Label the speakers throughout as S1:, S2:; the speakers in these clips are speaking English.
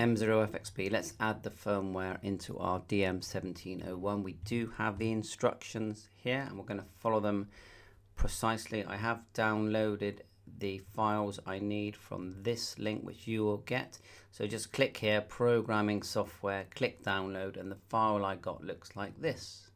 S1: M0FXP, let's add the firmware into our DM-1701. We do have the instructions here and we're going to follow them precisely. I have downloaded the files I need from this link, which you will get. So just click here, programming software, click download, and the file I got looks like this.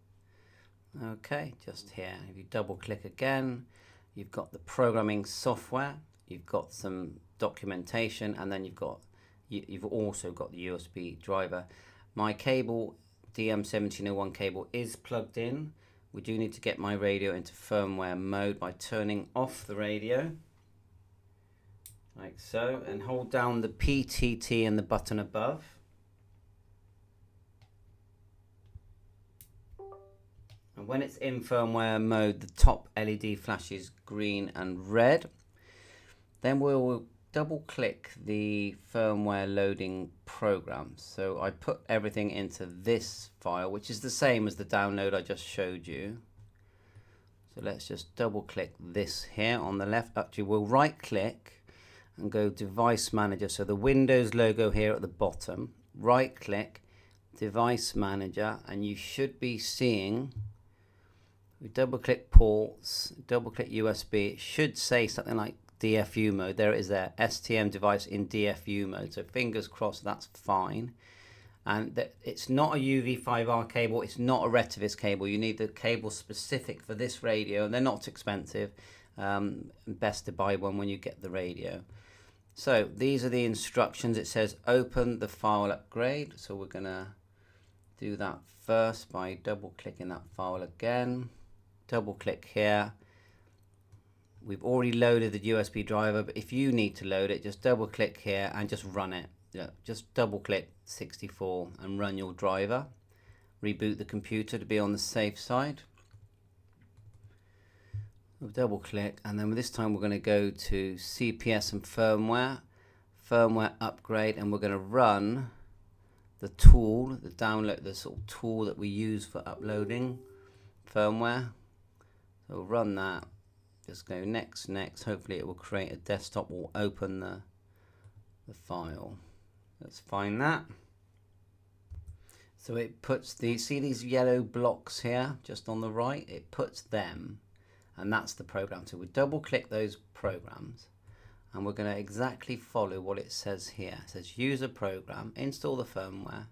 S1: Okay, just here. If you double click again, you've got the programming software, you've got some documentation, and then you've also got the USB driver. My cable, DM-1701 cable, is plugged in. We do need to get my radio into firmware mode by turning off the radio, like so, and hold down the PTT and the button above. And when it's in firmware mode, the top LED flashes green and red. Then we'll double click the firmware loading program. So I put everything into this file, which is the same as the download I just showed you. So let's just double click this here on the left. Actually, we'll right click and go device manager. So the Windows logo here at the bottom, right click, device manager, and you should be seeing, we double click ports, double click USB, it should say something like DFU mode. There it is there, STM device in DFU mode. So fingers crossed that's fine. And it's not a UV5R cable, it's not a Retivis cable. You need the cable specific for this radio, and they're not expensive. Best to buy one when you get the radio. So these are the instructions. It says open the file upgrade. So we're gonna do that first by double clicking that file again. Double click here. We've already loaded the USB driver, but if you need to load it, just double click here and just run it. Yeah, just double click 64 and run your driver. Reboot the computer to be on the safe side. We'll double click, and then this time we're going to go to CPS and firmware upgrade, and we're going to run the tool, the sort of tool that we use for uploading firmware. So we'll run that. Just go next. Hopefully it will create a desktop or open the file. Let's find that. So it puts see these yellow blocks here just on the right? It puts them, and that's the program. So we double click those programs, and we're going to exactly follow what it says here. It says use a program, install the firmware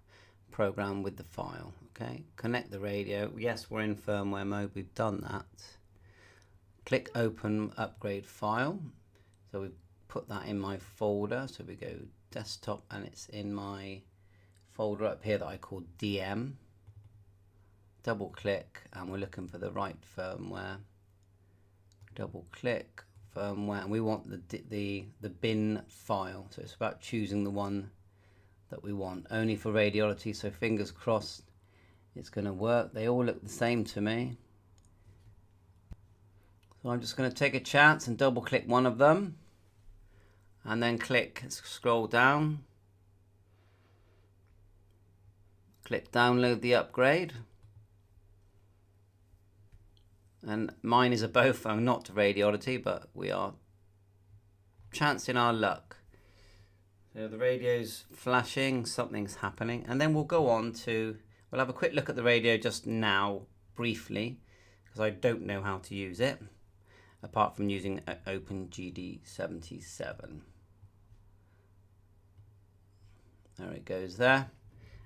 S1: program with the file. Okay, connect the radio. Yes, we're in firmware mode. We've done that. Click open upgrade file. So we've put that in my folder. So we go desktop, and it's in my folder up here that I call DM. Double click, and we're looking for the right firmware. Double click firmware, and we want the bin file. So it's about choosing the one that we want. Only for Radioddity, so fingers crossed it's going to work. They all look the same to me. So I'm just going to take a chance and double click one of them, and then scroll down, click download the upgrade. And mine is a Baofeng, not Radioddity, but we are chancing our luck. So the radio's flashing, something's happening, and then we'll go on to, we'll have a quick look at the radio just now, briefly, because I don't know how to use it, apart from using OpenGD77. There it goes there.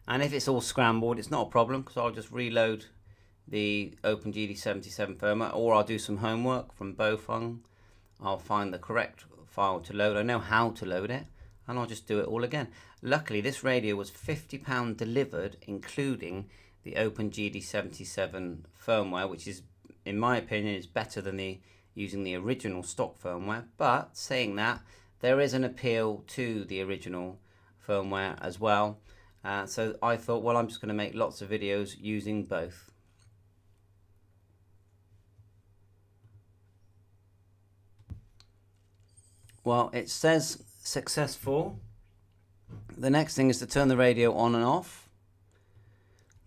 S1: And if it's all scrambled, it's not a problem, because I'll just reload the OpenGD77 firmware, or I'll do some homework from Baofeng. I'll find the correct file to load. I know how to load it, and I'll just do it all again. Luckily, this radio was £50 delivered, including the OpenGD77 firmware, which is, in my opinion, is better than using the original stock firmware. But saying that, there is an appeal to the original firmware as well. So I thought, well, I'm just going to make lots of videos using both. Well, it says successful. The next thing is to turn the radio on and off.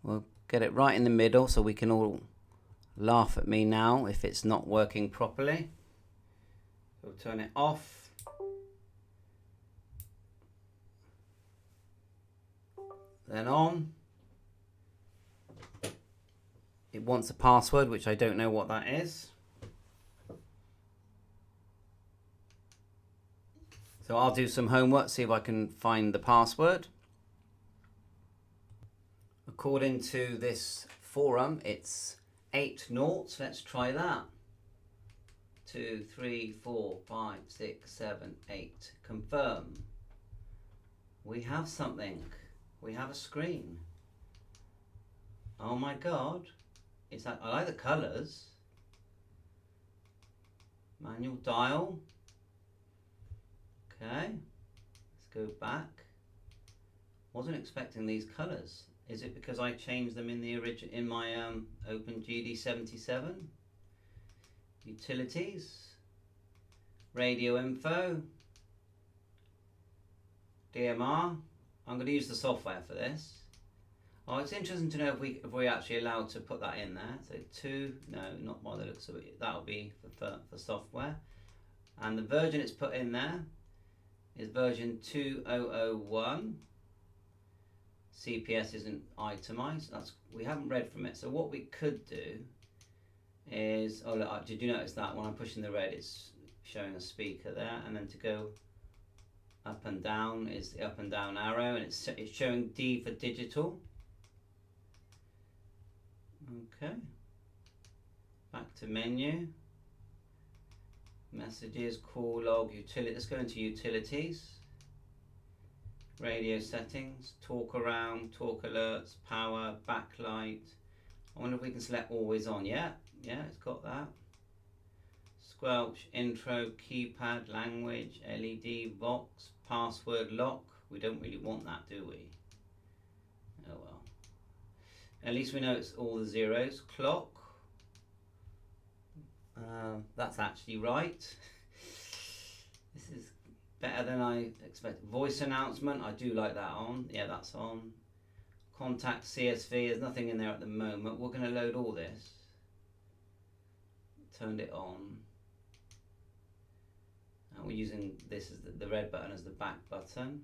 S1: We'll get it right in the middle so we can all laugh at me now if it's not working properly. We'll turn it off. then on. It wants a password, which I don't know what that is. So I'll do some homework, see if I can find the password. According to this forum, it's 8 noughts. Let's try that. 2, 3, 4, 5, 6, 7, 8. Confirm. We have something. We have a screen. Oh my god. Is that, I like the colours. Manual dial. Okay. Let's go back. Wasn't expecting these colours. Is it because I changed them in the in my OpenGD77? Utilities. Radio info. DMR. I'm going to use the software for this. Oh, it's interesting to know if we're actually allowed to put that in there. So 2, no, not by the looks of it. That'll be for software. And the version it's put in there is version 2001. CPS isn't itemized. We haven't read from it. So what we could do is, oh look, did you notice that when I'm pushing the red, it's showing a speaker there, and then to go up and down is the up and down arrow, and it's showing D for digital. Okay. Back to menu. Messages, call log, utility. Let's go into utilities. Radio settings, talk around, talk alerts, power, backlight. I wonder if we can select always on. Yeah, it's got that. Squelch, intro, keypad, language, LED, Vox, password lock. We don't really want that, do we? Oh well. At least we know it's all the zeros. Clock. That's actually right. This is better than I expected. Voice announcement, I do like that on. Yeah, that's on. Contact CSV, there's nothing in there at the moment. We're going to load all this. Turned it on. And we're using this as the red button as the back button.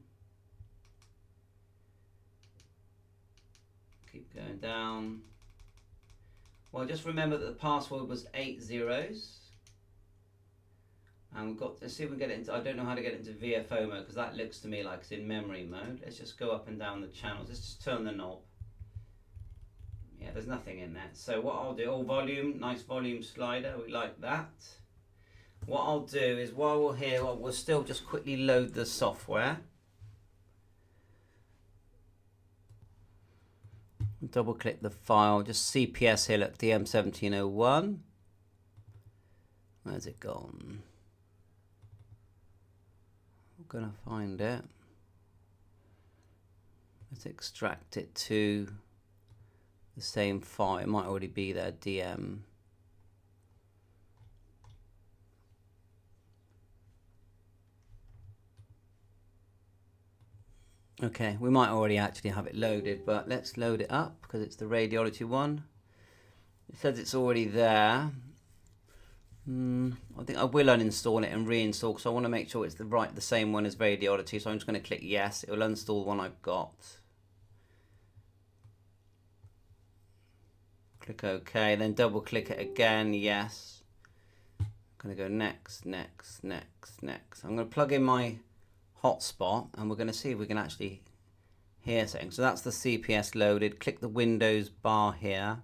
S1: Keep going down. Well, just remember that the password was 8 zeros. And we've got, let's see if we can get it into, I don't know how to get it into VFO mode because that looks to me like it's in memory mode. Let's just go up and down the channels. Let's just turn the knob. Yeah, there's nothing in there. So what I'll do, volume, nice volume slider, we like that. What I'll do is while we're here, we'll still just quickly load the software. Double click the file, just CPS here, look, DM-1701. Where's it gone? I'm gonna find it. Let's extract it to the same file. It might already be there, DM. Okay, we might already actually have it loaded, but let's load it up because it's the Radiology one. It says it's already there. I think I will uninstall it and reinstall because I want to make sure it's the same one as Radiology. So I'm just going to click yes. It will uninstall the one I've got. Click OK, then double click it again. Yes. I'm going to go next, next, next, next. I'm going to plug in my hotspot and we're going to see if we can actually hear something. So that's the CPS loaded. Click the Windows bar here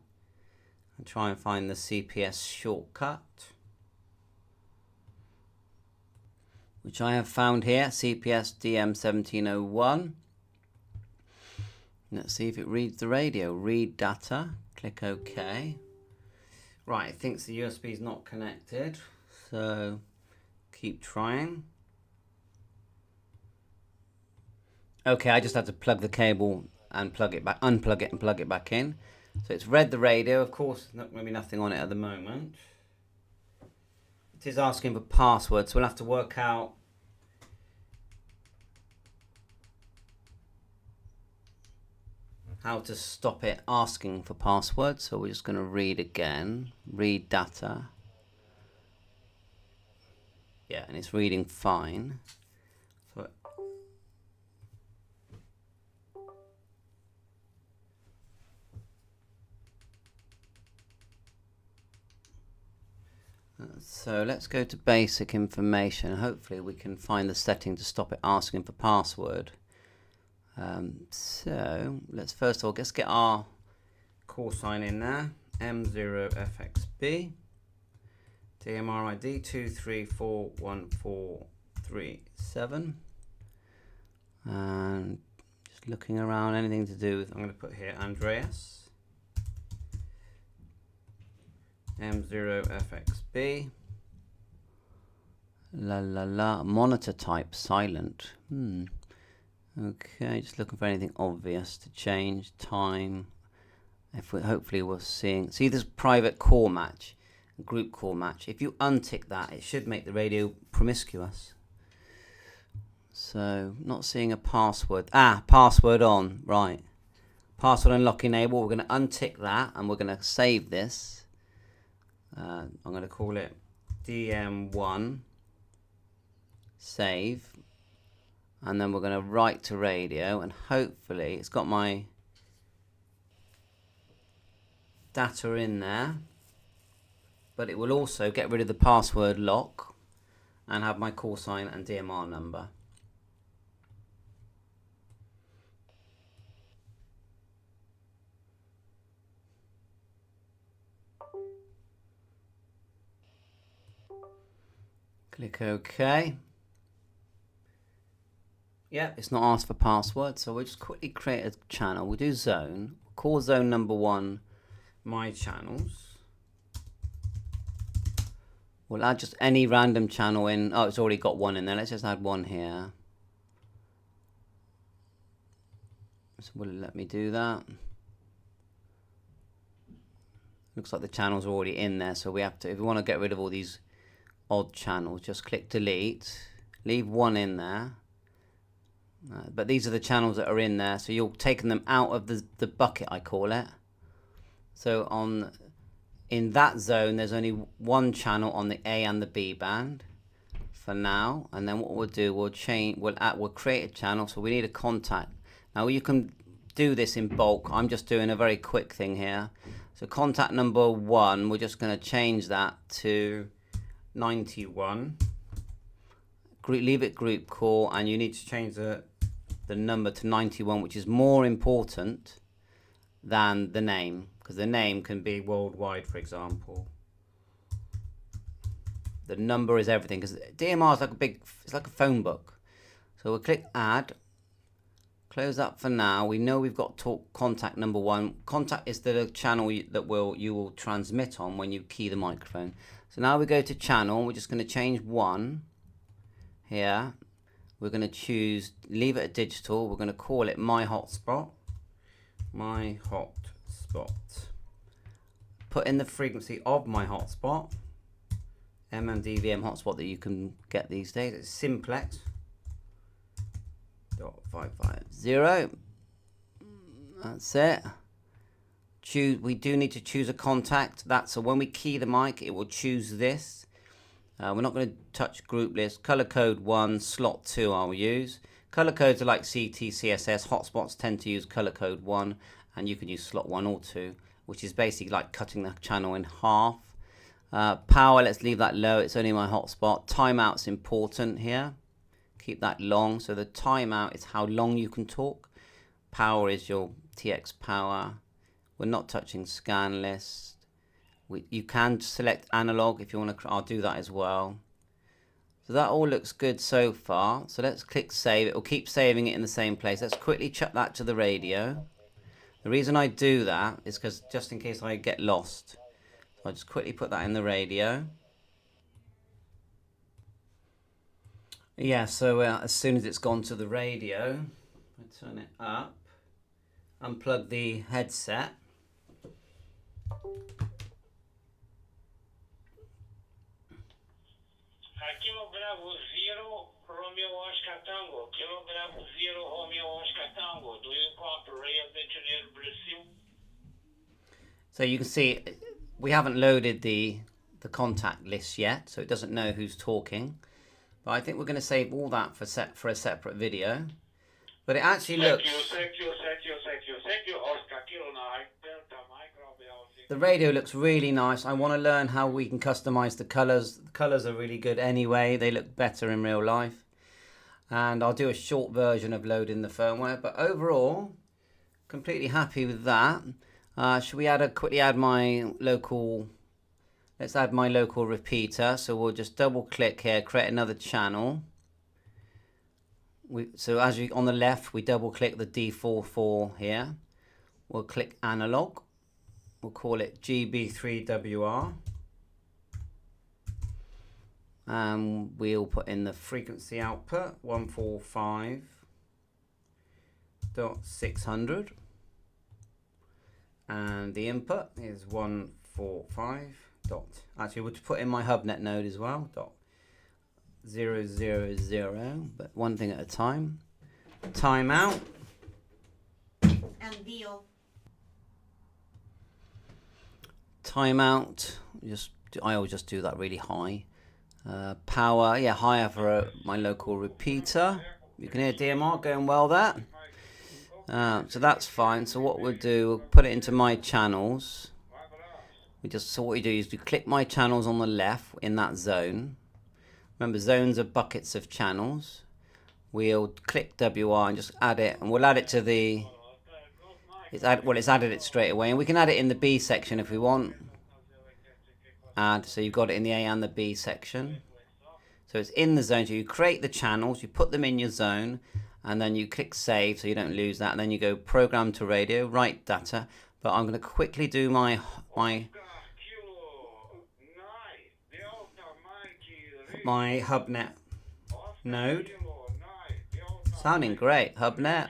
S1: and try and find the CPS shortcut, which I have found here, CPS DM-1701. Let's see if it reads the radio. Read data. Click OK. Right, it thinks the USB is not connected, so keep trying. Okay, I just had to plug the cable and plug it back, unplug it and plug it back in. So it's read the radio. Of course, maybe nothing on it at the moment. It is asking for passwords, so we'll have to work out how to stop it asking for passwords. So we're just going to read again. Read data. Yeah, and it's reading fine. So So let's go to basic information. Hopefully we can find the setting to stop it asking for password. So let's first of all just get our call sign in there. M0FXB. DMR ID 2341437. And just looking around, anything to do with, I'm going to put here Andreas. M0FXB. Monitor type silent. Okay, just looking for anything obvious to change. Time. If we hopefully we're seeing. See this private call match, group call match. If you untick that, it should make the radio promiscuous. So not seeing a password. Password on. Right. Password unlock enable. We're going to untick that and we're going to save this. I'm going to call it DM1 save, and then we're going to write to radio, and hopefully it's got my data in there, but it will also get rid of the password lock and have my call sign and DMR number. Click OK. Yeah, it's not asked for password, so we'll just quickly create a channel. We'll do zone. Call zone number 1 my channels. We'll add just any random channel in. Oh, it's already got one in there. Let's just add one here. So will it let me do that? Looks like the channels are already in there, so we have to, if we want to get rid of all these odd channels, just click delete, leave one in there, but these are the channels that are in there, so you're taking them out of the bucket, I call it. So in that zone there's only one channel on the A and the B band for now, and then what we'll do, we'll create a channel. So we need a contact. Now you can do this in bulk, I'm just doing a very quick thing here. So contact number 1, we're just going to change that to 91. Leave it group call, and you need to change the number to 91, which is more important than the name, because the name can be worldwide, for example. The number is everything, because DMR is like it's like a phone book. So we'll click add, close that for now. We know we've got contact number 1. Contact is the channel that you will transmit on when you key the microphone. So now we go to channel, we're just going to change 1 here. We're going to choose, leave it at digital, we're going to call it my hotspot. My hotspot. Put in the frequency of my hotspot. MMDVM hotspot that you can get these days. It's simplex. .550. That's it. We do need to choose a contact. So when we key the mic, it will choose this. We're not going to touch group list. Color code 1, slot 2 I'll use. Color codes are like CT, CSS. Hotspots tend to use color code 1, and you can use slot 1 or 2, which is basically like cutting the channel in half. Power, let's leave that low. It's only my hotspot. Timeout's important here. Keep that long. So the timeout is how long you can talk. Power is your TX power. We're not touching scan list. You can select analog if you want to. I'll do that as well. So that all looks good so far. So let's click save. It will keep saving it in the same place. Let's quickly chuck that to the radio. The reason I do that is because just in case I get lost. So I'll just quickly put that in the radio. Yeah, so as soon as it's gone to the radio, I turn it up, unplug the headset.
S2: Kilo Bravo 0, Romeo Oscar Tango. Kilo Bravo 0, Romeo Oscar Tango. Do you copy Radio Brazil?
S1: So you can see we haven't loaded the contact list yet, so it doesn't know who's talking. But I think we're going to save all that for a separate video. But it actually looks...
S2: Thank you, Oscar Kilo Delta Micro Belgium.
S1: the radio looks really nice. I want to learn how we can customize the colors. The colors are really good anyway. They look better in real life. And I'll do a short version of loading the firmware. But overall, completely happy with that. Should we quickly add my local... Let's add my local repeater. So we'll just double click here, create another channel. So as you on the left, we double click the D44 here. We'll click analog. We'll call it GB3WR. And we'll put in the frequency output 145.600. And the input is 145. Actually, we'll put in my hubnet node as well. 000, but one thing at a time. Timeout.
S3: And deal.
S1: Timeout. I always just do that really high. Power, yeah, higher for my local repeater. You can hear DMR going well there. So that's fine. So what we'll do, we'll put it into my channels. So what you do is you click my channels on the left in that zone. Remember, zones are buckets of channels. We'll click WR and just add it, and we'll add it to the... it's added it straight away, and we can add it in the B section if we want. Add, so you've got it in the A and the B section. So it's in the zone. So you create the channels, you put them in your zone, and then you click save so you don't lose that, and then you go program to radio, write data. But I'm going to quickly do my hubnet node. Sounding great. Hubnet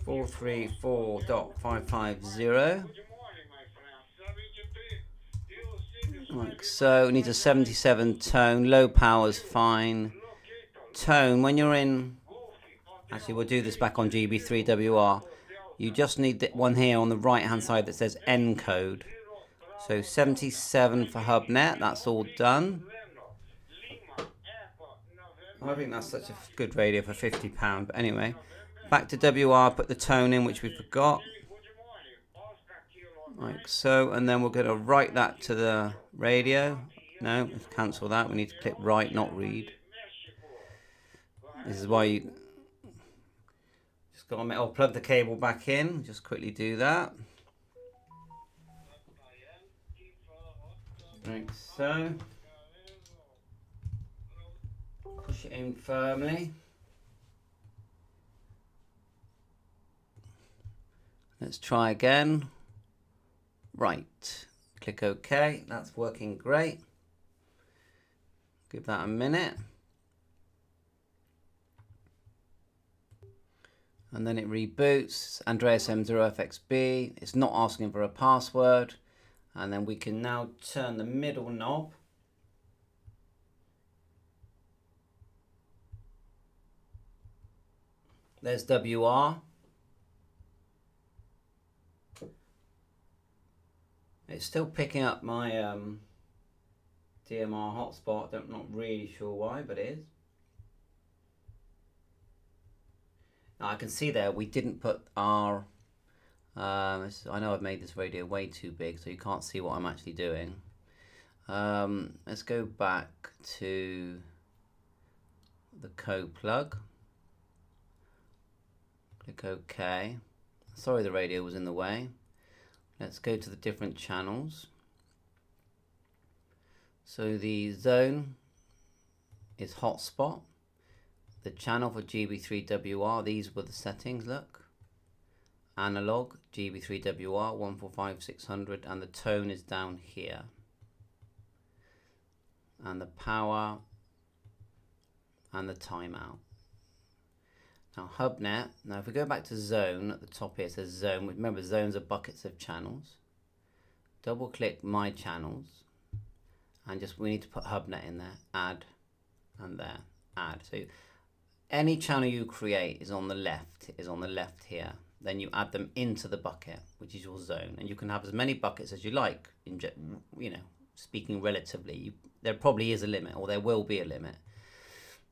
S1: 434.550. Like so. Needs a 77 tone. Low power's fine. Tone, when you're in... Actually, we'll do this back on GB3WR. You just need the one here on the right hand side that says encode. So 77 for hubnet. That's all done. I think that's such a good radio for £50. But anyway, back to WR, put the tone in, which we forgot. Like so, and then we're going to write that to the radio. No, let's cancel that. We need to click write, not read. This is why you just got to plug the cable back in. Just quickly do that. Like so. Push it in firmly. Let's try again. Right. Click OK. That's working great. Give that a minute. And then it reboots. Andreas M0FXB. It's not asking for a password. And then we can now turn the middle knob. There's WR. It's still picking up my DMR hotspot. I'm not really sure why, but it is. Now I can see there we didn't put our... I know I've made this radio way too big, so you can't see what I'm actually doing. Let's go back to the co-plug. Click OK. Sorry the radio was in the way. Let's go to the different channels. So the zone is hotspot. The channel for GB3WR, these were the settings, look. Analog, GB3WR, 145.600, and the tone is down here. And the power and the timeout. Now hubnet, now if we go back to zone, at the top here it says zone. Remember, zones are buckets of channels. Double click my channels, and just we need to put hubnet in there, add, and there, add. So any channel you create is on the left here. Then you add them into the bucket, which is your zone, and you can have as many buckets as you like. You know, speaking relatively, there probably is a limit, or there will be a limit.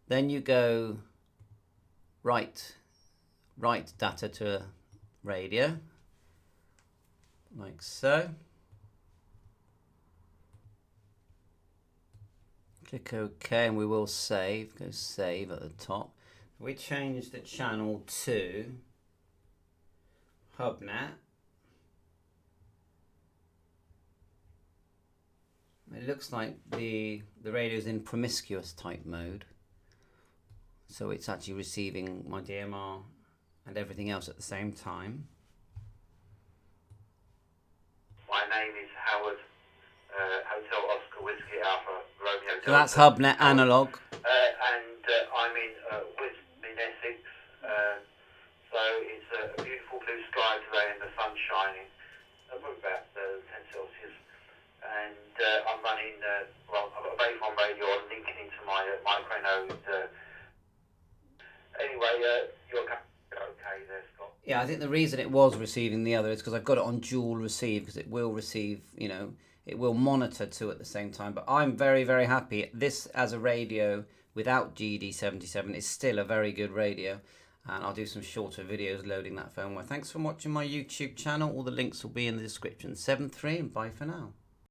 S1: Then you go write data to radio. like so. Click OK and we will save. Go save at the top. We change the channel to HubNet. It looks like the radio is in promiscuous type mode. So it's actually receiving my DMR and everything else at the same time.
S3: My name is Howard, Hotel Oscar Whiskey Alpha Romeo.
S1: So that's HubNet analog.
S3: And I'm in Wisby, Essex. So it's a beautiful blue sky today and the sun's shining. Probably about 10 Celsius. And I'm running, well, I've got a Baofeng radio on linking into my micronode. Anyway, you're okay there, Scott?
S1: Yeah, I think the reason it was receiving the other is because I've got it on dual receive, because it will receive, you know, it will monitor two at the same time. But I'm very, very happy. This as a radio without GD77 is still a very good radio. And I'll do some shorter videos loading that firmware. Thanks for watching my YouTube channel. All the links will be in the description. 7.3 and bye for now.